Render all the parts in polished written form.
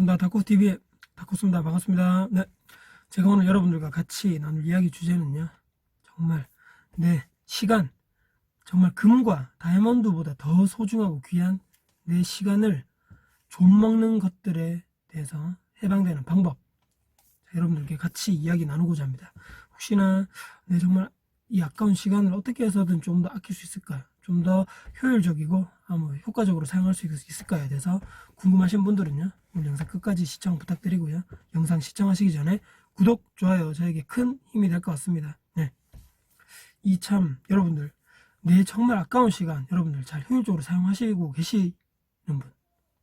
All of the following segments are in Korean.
반갑습니다. 다코TV의 다코입니다. 반갑습니다. 네. 제가 오늘 여러분들과 같이 나눌 이야기 주제는요. 정말 내 시간, 정말 금과 다이아몬드보다 더 소중하고 귀한 내 시간을 좀먹는 것들에 대해서 해방되는 방법. 여러분들께 같이 이야기 나누고자 합니다. 혹시나 정말 이 아까운 시간을 어떻게 해서든 좀 더 아낄 수 있을까요? 좀 더 효율적이고 효과적으로 사용할 수 있을까에 대해서 궁금하신 분들은요, 오늘 영상 끝까지 시청 부탁드리고요. 영상 시청하시기 전에 구독, 좋아요 저에게 큰 힘이 될 것 같습니다. 네. 이 참 여러분들 내 정말 아까운 시간 여러분들 잘 효율적으로 사용하시고 계시는 분,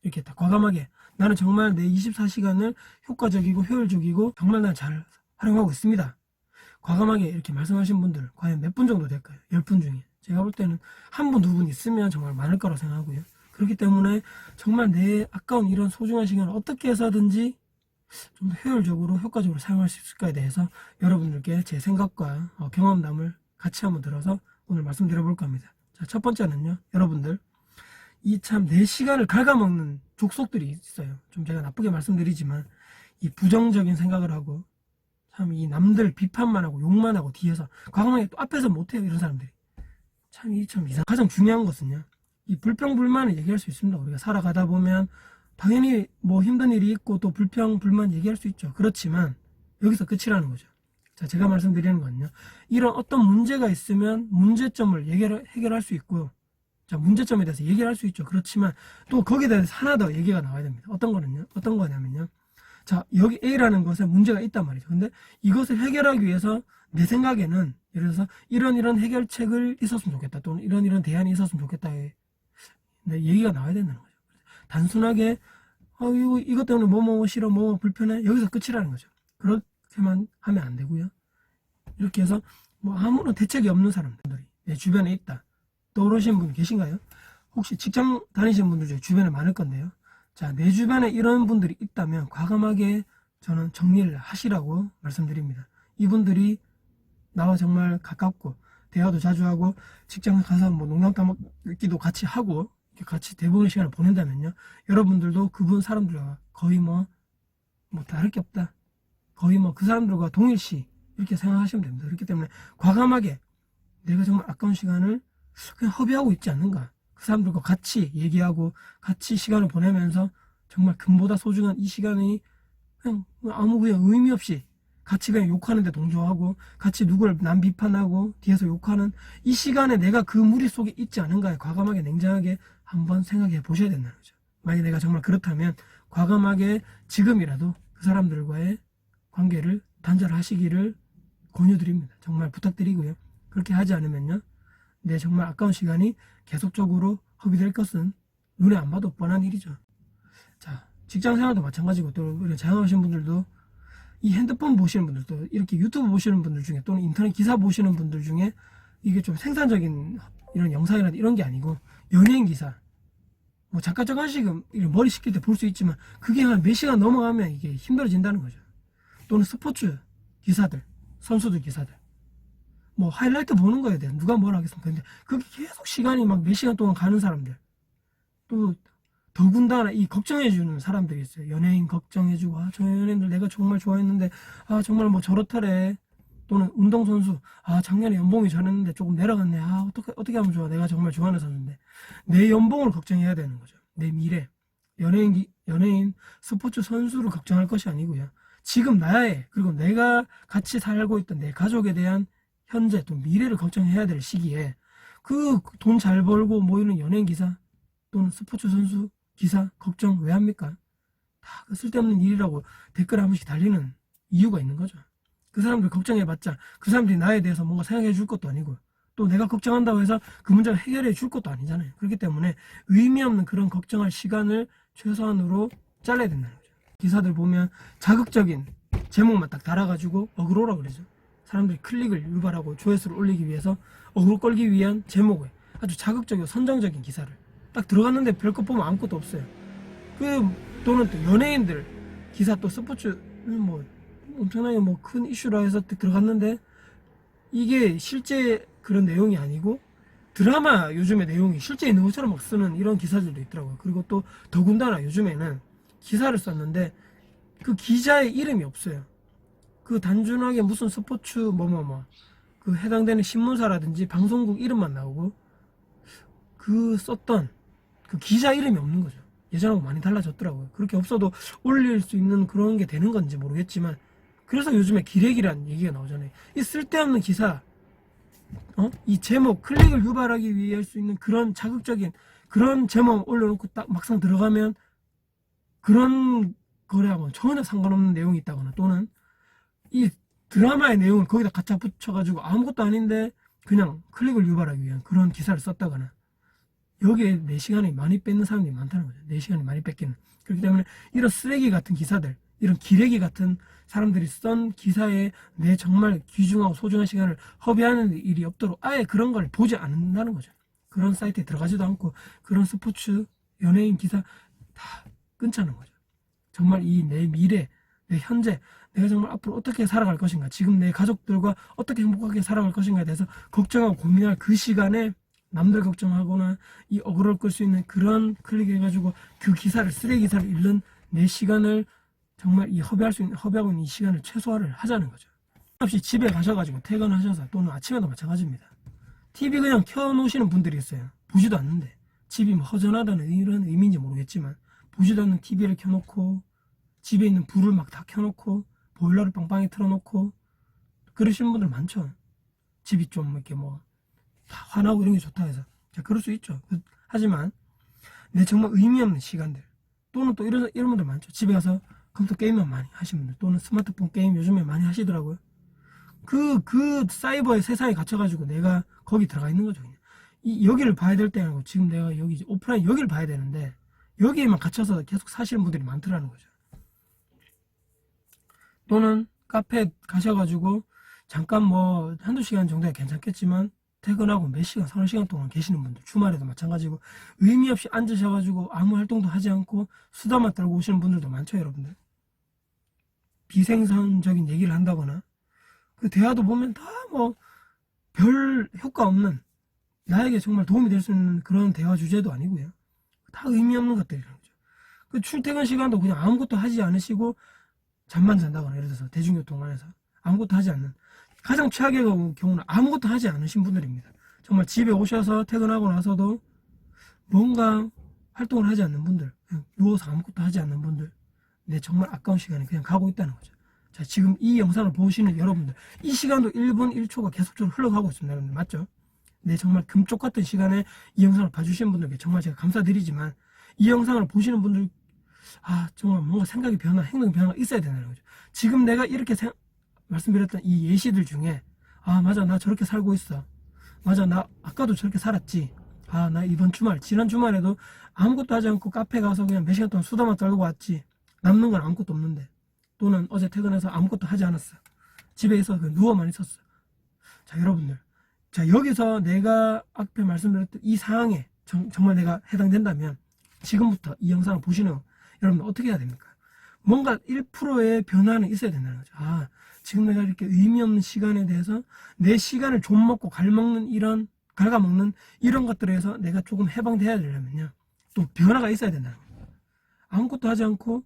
이렇게 다 과감하게 나는 정말 내 24시간을 효과적이고 효율적이고 정말 난 잘 활용하고 있습니다, 과감하게 이렇게 말씀하신 분들 과연 몇 분 정도 될까요? 10분 중에 제가 볼 때는 한 분, 두 분 있으면 정말 많을 거라고 생각하고요. 그렇기 때문에 정말 내 아까운 이런 소중한 시간을 어떻게 해서든지 좀 더 효율적으로 효과적으로 사용할 수 있을까에 대해서 여러분들께 제 생각과 경험담을 같이 한번 들어서 오늘 말씀드려볼까 합니다. 자, 첫 번째는요, 여러분들 이 참 내 시간을 갉아먹는 족속들이 있어요. 좀 제가 나쁘게 말씀드리지만 이 부정적인 생각을 하고 참 이 남들 비판만 하고 욕만 하고 뒤에서 과감하게 또 앞에서 못해요, 이런 사람들이. 참 이상. 가장 중요한 것은요, 이 불평불만을 얘기할 수 있습니다. 우리가 살아가다 보면 당연히 뭐 힘든 일이 있고 또 불평불만 얘기할 수 있죠. 그렇지만 여기서 끝이라는 거죠. 자, 제가 말씀드리는 건요, 이런 어떤 문제가 있으면 문제점을 해결할 수 있고요. 자, 문제점에 대해서 얘기를 할 수 있죠. 그렇지만 또 거기에 대해서 하나 더 얘기가 나와야 됩니다. 어떤 거냐면요. 자, 여기 A라는 것에 문제가 있단 말이죠. 근데 이것을 해결하기 위해서 내 생각에는 예를 들어서 이런 해결책을 있었으면 좋겠다, 또는 이런 대안이 있었으면 좋겠다, 얘기가 나와야 된다는 거죠. 단순하게 이것 때문에 뭐 싫어, 뭐 불편해, 여기서 끝이라는 거죠. 그렇게만 하면 안 되고요. 이렇게 해서 뭐 아무런 대책이 없는 사람들이 내 주변에 있다, 떠오르시는 분 계신가요? 혹시 직장 다니시는 분들 중에 주변에 많을 건데요. 자, 내 주변에 이런 분들이 있다면 과감하게 저는 정리를 하시라고 말씀드립니다. 이분들이 나와 정말 가깝고 대화도 자주 하고 직장 가서 뭐 농담 따먹기도 같이 하고 이렇게 같이 대부분의 시간을 보낸다면요, 여러분들도 그분 사람들과 거의 뭐 다를 게 없다, 거의 그 사람들과 동일시 이렇게 생각하시면 됩니다. 그렇기 때문에 과감하게 내가 정말 아까운 시간을 그냥 허비하고 있지 않는가, 그 사람들과 같이 얘기하고 같이 시간을 보내면서 정말 금보다 소중한 이 시간이 그냥 의미 없이 같이 그냥 욕하는데 동조하고 같이 누구를 남 비판하고 뒤에서 욕하는 이 시간에 내가 그 무리 속에 있지 않은가에 과감하게 냉정하게 한번 생각해 보셔야 된다는 거죠. 만약에 내가 정말 그렇다면 과감하게 지금이라도 그 사람들과의 관계를 단절하시기를 권유드립니다. 정말 부탁드리고요. 그렇게 하지 않으면요, 내 정말 아까운 시간이 계속적으로 허비될 것은 눈에 안 봐도 뻔한 일이죠. 자, 직장생활도 마찬가지고 또 우리가 자영하시는 분들도 이 핸드폰 보시는 분들도 이렇게 유튜브 보시는 분들 중에 또는 인터넷 기사 보시는 분들 중에 이게 좀 생산적인 이런 영상이나 이런 게 아니고 연예인 기사, 뭐 작가 저간식은 머리 식힐 때 볼 수 있지만 그게 한 몇 시간 넘어가면 이게 힘들어진다는 거죠. 또는 스포츠 기사들, 선수들 기사들 뭐 하이라이트 보는 거에 대해 누가 뭐라 하겠습니까? 근데 그게 계속 시간이 막 몇 시간 동안 가는 사람들, 또 더군다나 이 걱정해주는 사람들이 있어요. 연예인 걱정해주고 저 연예인들 내가 정말 좋아했는데 정말 뭐 저렇더래, 또는 운동선수 작년에 연봉이 저랬는데 조금 내려갔네, 어떻게 하면 좋아, 내가 정말 좋아하는 선수인데. 내 연봉을 걱정해야 되는 거죠. 내 미래, 연예인 스포츠 선수를 걱정할 것이 아니고요, 지금 나의, 그리고 내가 같이 살고 있던 내 가족에 대한 현재 또 미래를 걱정해야 될 시기에 그 돈 잘 벌고 모이는 연예인 기사 또는 스포츠 선수 기사 걱정 왜 합니까? 다 그 쓸데없는 일이라고 댓글 한 번씩 달리는 이유가 있는 거죠. 그 사람들 걱정해봤자 그 사람들이 나에 대해서 뭔가 생각해 줄 것도 아니고 또 내가 걱정한다고 해서 그 문제를 해결해 줄 것도 아니잖아요. 그렇기 때문에 의미 없는 그런 걱정할 시간을 최소한으로 잘라야 된다는 거죠. 기사들 보면 자극적인 제목만 딱 달아가지고 어그로라 그러죠. 사람들이 클릭을 유발하고 조회수를 올리기 위해서 어그로 끌기 위한 제목에 아주 자극적이고 선정적인 기사를 딱 들어갔는데 별것 보면 아무것도 없어요. 또는 또 연예인들 기사, 또 스포츠 뭐 엄청나게 큰 이슈라 해서 들어갔는데 이게 실제 그런 내용이 아니고 드라마 요즘의 내용이 실제 있는 것처럼 막 쓰는 이런 기사들도 있더라고요. 그리고 또 더군다나 요즘에는 기사를 썼는데 그 기자의 이름이 없어요. 그 단순하게 무슨 스포츠 그 해당되는 신문사라든지 방송국 이름만 나오고 그 썼던 그 기자 이름이 없는 거죠. 예전하고 많이 달라졌더라고요. 그렇게 없어도 올릴 수 있는 그런 게 되는 건지 모르겠지만, 그래서 요즘에 기레기라는 얘기가 나오잖아요. 이 쓸데없는 기사, 이 제목, 클릭을 유발하기 위해 할 수 있는 그런 자극적인 그런 제목 올려놓고 딱 막상 들어가면 그런 거래하고는 전혀 상관없는 내용이 있다거나, 또는 이 드라마의 내용을 거기다 갖다 붙여가지고 아무것도 아닌데 그냥 클릭을 유발하기 위한 그런 기사를 썼다거나, 여기에 내 시간이 많이 뺏는 사람들이 많다는 거죠. 내 시간이 많이 뺏기는. 그렇기 때문에 이런 쓰레기 같은 기사들, 이런 기레기 같은 사람들이 쓴 기사에 내 정말 귀중하고 소중한 시간을 허비하는 일이 없도록 아예 그런 걸 보지 않는다는 거죠. 그런 사이트에 들어가지도 않고 그런 스포츠, 연예인 기사 다 끊자는 거죠. 정말 이 내 미래, 내 현재, 내가 정말 앞으로 어떻게 살아갈 것인가, 지금 내 가족들과 어떻게 행복하게 살아갈 것인가에 대해서 걱정하고 고민할 그 시간에 남들 걱정하거나 이 어그로를 끌 수 있는 그런 클릭해가지고 그 기사를, 쓰레기 기사를 읽는 내 시간을 정말 허비하고 있는 이 시간을 최소화를 하자는 거죠. 없이 집에 가셔가지고 퇴근하셔서, 또는 아침에도 마찬가지입니다. TV 그냥 켜놓으시는 분들이 있어요. 보지도 않는데. 집이 뭐 허전하다는 이런 의미인지 모르겠지만, 보지도 않는 TV를 켜놓고 집에 있는 불을 막 다 켜놓고 보일러를 빵빵히 틀어놓고 그러시는 분들 많죠. 집이 좀 이렇게 다 환하고 이런 게 좋다 해서. 자, 그럴 수 있죠. 하지만 내 정말 의미 없는 시간들, 또는 또 이런 분들 많죠. 집에 가서 컴퓨터 게임만 많이 하시는 분들, 또는 스마트폰 게임 요즘에 많이 하시더라고요. 그 사이버의 세상에 갇혀가지고 내가 거기 들어가 있는 거죠. 그냥. 여기를 봐야 될 때는 지금 내가 여기 오프라인 여기를 봐야 되는데 여기에만 갇혀서 계속 사시는 분들이 많더라는 거죠. 또는 카페 가셔가지고 잠깐 한두 시간 정도야 괜찮겠지만 퇴근하고 몇 시간, 서너 시간 동안 계시는 분들, 주말에도 마찬가지고 의미 없이 앉으셔가지고 아무 활동도 하지 않고 수다만 떨고 오시는 분들도 많죠, 여러분들. 비생산적인 얘기를 한다거나, 그 대화도 보면 다 별 효과 없는, 나에게 정말 도움이 될 수 있는 그런 대화 주제도 아니고요. 다 의미 없는 것들이라는 거죠. 그 출퇴근 시간도 그냥 아무것도 하지 않으시고 잠만 잔다거나, 예를 들어서 대중교통 안에서 아무것도 하지 않는, 가장 최악의 경우는 아무것도 하지 않으신 분들입니다. 정말 집에 오셔서 퇴근하고 나서도 뭔가 활동을 하지 않는 분들, 그냥 누워서 아무것도 하지 않는 분들, 내 정말 아까운 시간이 그냥 가고 있다는 거죠. 자, 지금 이 영상을 보시는 여러분들, 이 시간도 1분 1초가 계속적으로 흘러가고 있습니다, 여러분들. 맞죠? 네, 정말 금쪽 같은 시간에 이 영상을 봐주시는 분들께 정말 제가 감사드리지만, 이 영상을 보시는 분들, 정말 뭔가 생각의 변화, 행동의 변화가 있어야 된다는 거죠. 지금 내가 이렇게 말씀드렸던 이 예시들 중에, 맞아, 나 저렇게 살고 있어. 맞아, 나 아까도 저렇게 살았지. 나 이번 주말, 지난 주말에도 아무것도 하지 않고 카페 가서 그냥 몇 시간 동안 수다만 떨고 왔지. 남는 건 아무것도 없는데. 또는 어제 퇴근해서 아무것도 하지 않았어. 집에 있어 누워만 있었어. 자, 여러분들. 자, 여기서 내가 앞에 말씀드렸던 이 상황에 정말 내가 해당된다면 지금부터 이 영상을 보시는 여러분들 어떻게 해야 됩니까? 뭔가 1%의 변화는 있어야 된다는 거죠. 지금 내가 이렇게 의미 없는 시간에 대해서 내 시간을 좀 먹고 갉아먹는 이런 것들에서 내가 조금 해방돼야 되려면요, 또 변화가 있어야 된다는 거예요. 아무것도 하지 않고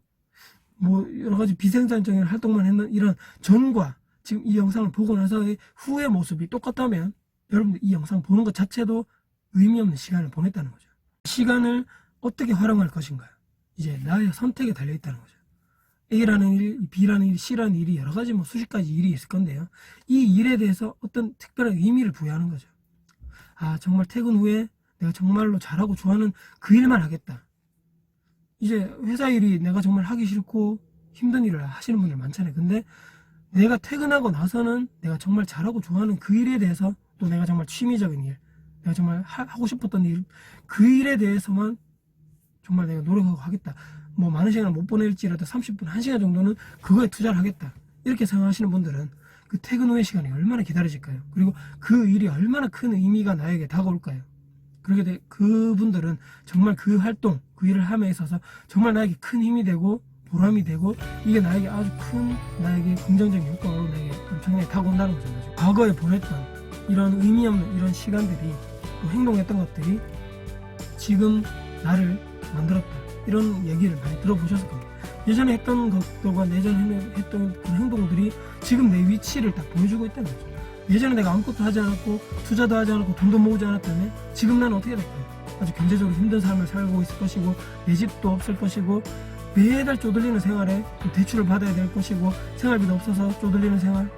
여러 가지 비생산적인 활동만 했는 이런 전과 지금 이 영상을 보고 나서의 후의 모습이 똑같다면 여러분들 이 영상 보는 것 자체도 의미 없는 시간을 보냈다는 거죠. 시간을 어떻게 활용할 것인가요? 이제 나의 선택에 달려있다는 거죠. A라는 일, B라는 일, C라는 일이 여러 가지 수십 가지 일이 있을 건데요. 이 일에 대해서 어떤 특별한 의미를 부여하는 거죠. 정말 퇴근 후에 내가 정말로 잘하고 좋아하는 그 일만 하겠다. 이제 회사 일이 내가 정말 하기 싫고 힘든 일을 하시는 분들 많잖아요. 근데 내가 퇴근하고 나서는 내가 정말 잘하고 좋아하는 그 일에 대해서, 또 내가 정말 취미적인 일, 내가 정말 하고 싶었던 일, 그 일에 대해서만 정말 내가 노력하고 하겠다. 많은 시간을 못 보낼지라도 30분, 1시간 정도는 그거에 투자를 하겠다. 이렇게 생각하시는 분들은 그 퇴근 후의 시간이 얼마나 기다려질까요? 그리고 그 일이 얼마나 큰 의미가 나에게 다가올까요? 그렇게 그분들은 정말 그 활동, 그 일을 함에 있어서 정말 나에게 큰 힘이 되고 보람이 되고, 이게 나에게 아주 큰 나에게 긍정적인 효과로 나에게 엄청나게 다가온다는 거죠. 과거에 보냈던 이런 의미 없는 이런 시간들이, 또 행동했던 것들이 지금 나를 만들었다, 이런 얘기를 많이 들어보셨을 겁니다. 예전에 했던 것들과 예전에 했던 그 행동들이 지금 내 위치를 딱 보여주고 있다는 거죠. 예전에 내가 아무것도 하지 않았고 투자도 하지 않았고 돈도 모으지 않았다면 지금 나는 어떻게 될까요? 아주 경제적으로 힘든 삶을 살고 있을 것이고 내 집도 없을 것이고 매달 쪼들리는 생활에 또 대출을 받아야 될 것이고 생활비도 없어서 쪼들리는 생활,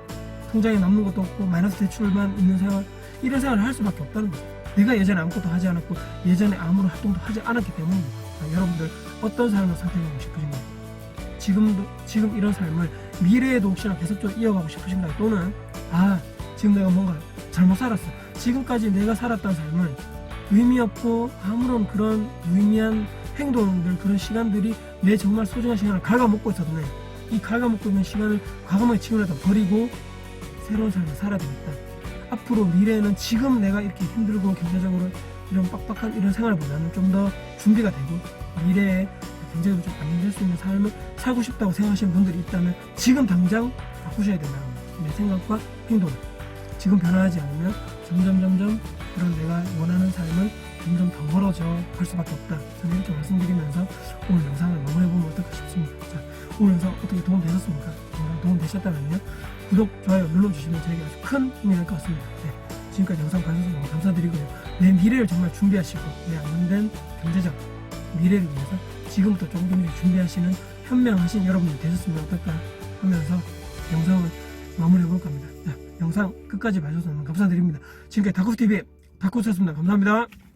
통장에 남는 것도 없고 마이너스 대출만 있는 생활, 이런 생활을 할 수밖에 없다는 거죠. 내가 예전에 아무것도 하지 않았고 예전에 아무런 활동도 하지 않았기 때문에 여러분들 어떤 삶을 선택하고 싶으신가요? 지금 이런 삶을 미래에도 혹시나 계속적으로 이어가고 싶으신가요? 또는 지금 내가 뭔가 잘못 살았어, 지금까지 내가 살았던 삶은 의미 없고 아무런 그런 무의미한 행동들, 그런 시간들이 내 정말 소중한 시간을 갉아먹고 있었네, 이 갉아먹고 있는 시간을 과감하게 지금이라도 버리고 새로운 삶을 살아야 되겠다. 앞으로 미래에는 지금 내가 이렇게 힘들고 경제적으로 이런 빡빡한 이런 생활보다는 좀 더 준비가 되고 미래에 경제적으로 좀 안정될 수 있는 삶을 살고 싶다고 생각하시는 분들이 있다면 지금 당장 바꾸셔야 된다는 거예요. 내 생각과 행동을 지금 변화하지 않으면 점점 그런 내가 원하는 삶은 점점 더 멀어져 갈 수밖에 없다. 저는 이렇게 말씀드리면서 오늘 영상을 마무리해보면 어떨까 싶습니다. 자, 오늘 영상 어떻게 도움 되셨습니까? 도움 되셨다면요, 구독, 좋아요 눌러주시면 저에게 아주 큰 힘이 될 것 같습니다. 네, 지금까지 영상 봐주셔서 너무 감사드리고요. 내 미래를 정말 준비하시고 내 안정된 경제적 미래를 위해서 지금부터 조금 더 준비하시는 현명하신 여러분이 되셨으면 어떨까 하면서 영상을 마무리해볼 겁니다. 자, 영상 끝까지 봐주셔서 너무 감사드립니다. 지금까지 다쿠TV 다쿠였습니다. 감사합니다.